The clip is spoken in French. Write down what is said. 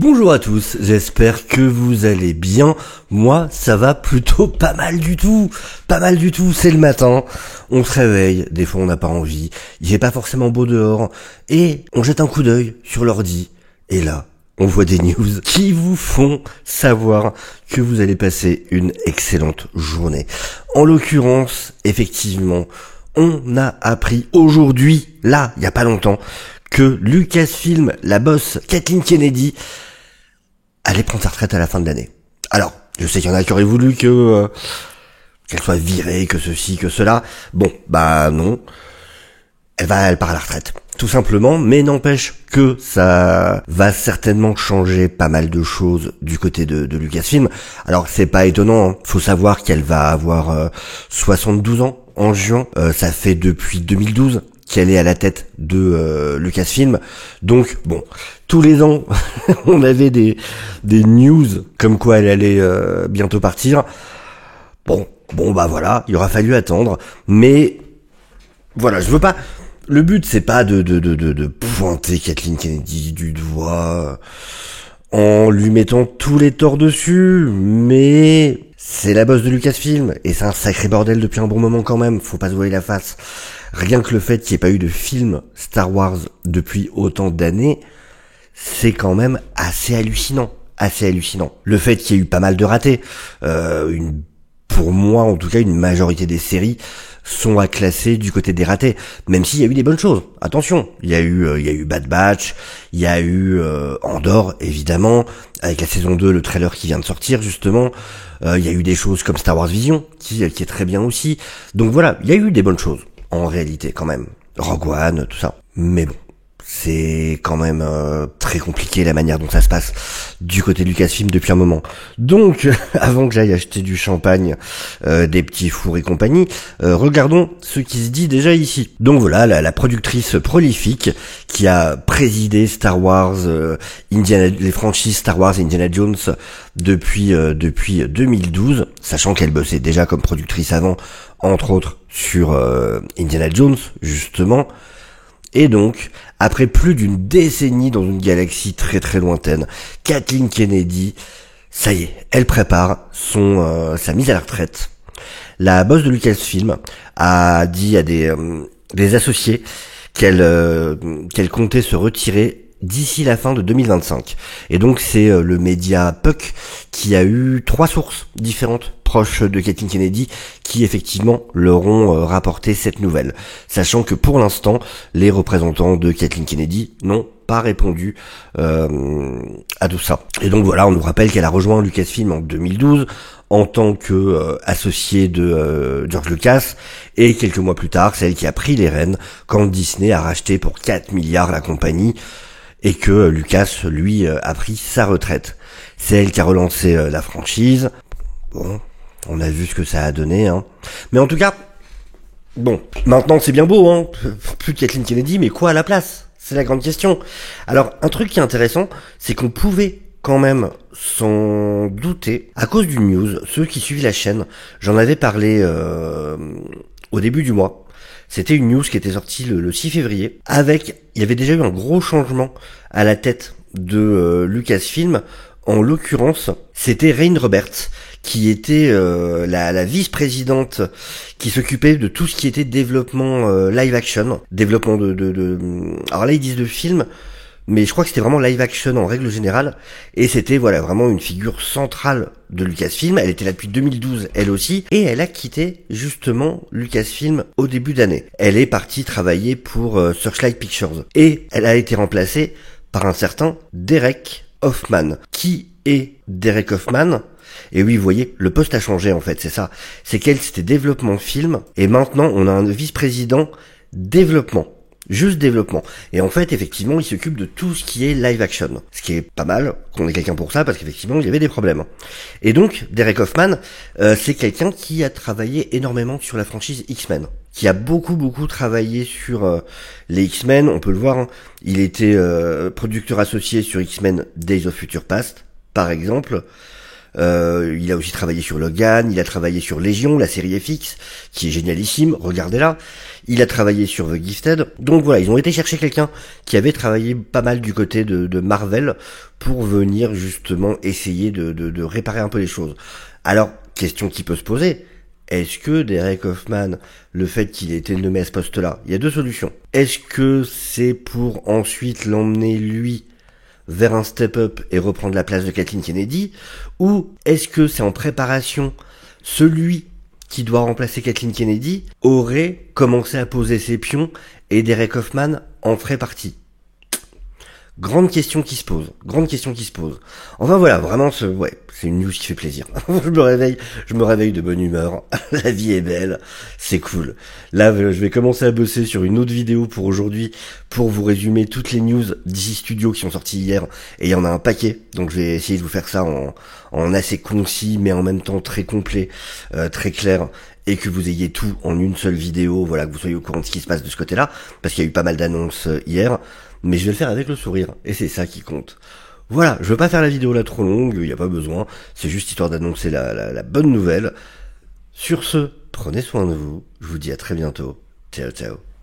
Bonjour à tous, j'espère que vous allez bien. Moi, ça va plutôt pas mal du tout. Pas mal du tout, c'est le matin. On se réveille, des fois on n'a pas envie. Il fait pas forcément beau dehors. Et on jette un coup d'œil sur l'ordi. Et là, on voit des news qui vous font savoir que vous allez passer une excellente journée. En l'occurrence, effectivement, on a appris aujourd'hui, là, il y a pas longtemps, que Lucasfilm, la boss Kathleen Kennedy, allait prendre sa retraite à la fin de l'année. Alors, je sais qu'il y en a qui auraient voulu qu'elle soit virée, que ceci, que cela. Bon, bah non. Elle part à la retraite. Tout simplement, mais n'empêche que ça va certainement changer pas mal de choses du côté de Lucasfilm. Alors, c'est pas étonnant, hein. Faut savoir qu'elle va avoir 72 ans en juin. Ça fait depuis 2012 qu'elle est à la tête de Lucasfilm. Donc, bon, tous les ans, on avait des news comme quoi elle allait bientôt partir. Bon, bah voilà, il aura fallu attendre. Mais, voilà, je veux pas... Le but, c'est pas de pointer Kathleen Kennedy du doigt en lui mettant tous les torts dessus, mais c'est la boss de Lucasfilm, et c'est un sacré bordel depuis un bon moment quand même, faut pas se voiler la face. Rien que le fait qu'il n'y ait pas eu de film Star Wars depuis autant d'années, c'est quand même assez hallucinant. Le fait qu'il y ait eu pas mal de ratés, pour moi en tout cas, une majorité des séries sont à classer du côté des ratés, même s'il y a eu des bonnes choses. Attention, il y a eu Bad Batch, il y a eu Andor évidemment, avec la saison 2, le trailer qui vient de sortir justement. Il y a eu des choses comme Star Wars Vision qui est très bien aussi. Donc voilà, il y a eu des bonnes choses en réalité quand même. Rogue One, tout ça. Mais bon, c'est quand même très compliqué la manière dont ça se passe du côté de Lucasfilm depuis un moment. Donc, avant que j'aille acheter du champagne, des petits fours et compagnie, regardons ce qui se dit déjà ici. Donc voilà, la productrice prolifique qui a présidé Star Wars, les franchises Star Wars et Indiana Jones depuis 2012, sachant qu'elle bossait déjà comme productrice avant, entre autres sur Indiana Jones, justement. Et donc, après plus d'une décennie dans une galaxie très très lointaine, Kathleen Kennedy, ça y est, elle prépare sa mise à la retraite. La boss de Lucasfilm a dit à des associés qu'elle comptait se retirer d'ici la fin de 2025. Et donc c'est le média Puck qui a eu 3 sources différentes proches de Kathleen Kennedy qui effectivement leur ont rapporté cette nouvelle. Sachant que pour l'instant, les représentants de Kathleen Kennedy n'ont pas répondu à tout ça. Et donc voilà, on nous rappelle qu'elle a rejoint Lucasfilm en 2012 en tant que associée de George Lucas, et quelques mois plus tard, c'est elle qui a pris les rênes quand Disney a racheté pour 4 milliards la compagnie, et que Lucas, lui, a pris sa retraite. C'est elle qui a relancé la franchise. Bon, on a vu ce que ça a donné, hein. Mais en tout cas, bon, maintenant c'est bien beau, hein. Plus de Kathleen Kennedy, mais quoi à la place? C'est la grande question. Alors, un truc qui est intéressant, c'est qu'on pouvait quand même s'en douter à cause d'une news. Ceux qui suivent la chaîne, j'en avais parlé au début du mois. C'était une news qui était sortie le 6 février. Il y avait déjà eu un gros changement à la tête de Lucasfilm. En l'occurrence, c'était Rain Roberts, qui était la vice-présidente qui s'occupait de tout ce qui était développement live action, développement alors là ils disent de films, mais je crois que c'était vraiment live action en règle générale, et c'était voilà vraiment une figure centrale de Lucasfilm. Elle était là depuis 2012 elle aussi, et elle a quitté justement Lucasfilm au début d'année. Elle est partie travailler pour Searchlight Pictures, et elle a été remplacée par un certain Derek Hoffman. Qui est Derek Hoffman? Et oui, vous voyez, le poste a changé en fait, c'est ça. C'est qu'elle, c'était développement film, et maintenant on a un vice-président développement. Juste développement. Et en fait, effectivement, il s'occupe de tout ce qui est live action. Ce qui est pas mal qu'on ait quelqu'un pour ça, parce qu'effectivement, il y avait des problèmes. Et donc, Derek Hoffman, c'est quelqu'un qui a travaillé énormément sur la franchise X-Men. Qui a beaucoup travaillé sur les X-Men, on peut le voir, hein. Il était producteur associé sur X-Men Days of Future Past, par exemple. Il a aussi travaillé sur Logan, il a travaillé sur Légion, la série FX, qui est génialissime, regardez-la. Il a travaillé sur The Gifted. Donc voilà, ils ont été chercher quelqu'un qui avait travaillé pas mal du côté de Marvel pour venir justement essayer de réparer un peu les choses. Alors, question qui peut se poser, est-ce que Derek Hoffman, le fait qu'il ait été nommé à ce poste-là, il y a deux solutions. Est-ce que c'est pour ensuite l'emmener lui vers un step-up et reprendre la place de Kathleen Kennedy, ou est-ce que c'est en préparation, celui qui doit remplacer Kathleen Kennedy aurait commencé à poser ses pions et Derek Hoffman en ferait partie? Grande question qui se pose. Enfin voilà, vraiment, c'est une news qui fait plaisir. je me réveille de bonne humeur. La vie est belle, c'est cool. Là, je vais commencer à bosser sur une autre vidéo pour aujourd'hui, pour vous résumer toutes les news DC Studios qui sont sorties hier, et il y en a un paquet. Donc je vais essayer de vous faire ça en assez concis, mais en même temps très complet, très clair, et que vous ayez tout en une seule vidéo, voilà, que vous soyez au courant de ce qui se passe de ce côté-là, parce qu'il y a eu pas mal d'annonces hier. Mais je vais le faire avec le sourire, et c'est ça qui compte. Voilà, je veux pas faire la vidéo là trop longue, il n'y a pas besoin, c'est juste histoire d'annoncer la bonne nouvelle. Sur ce, prenez soin de vous, je vous dis à très bientôt. Ciao ciao.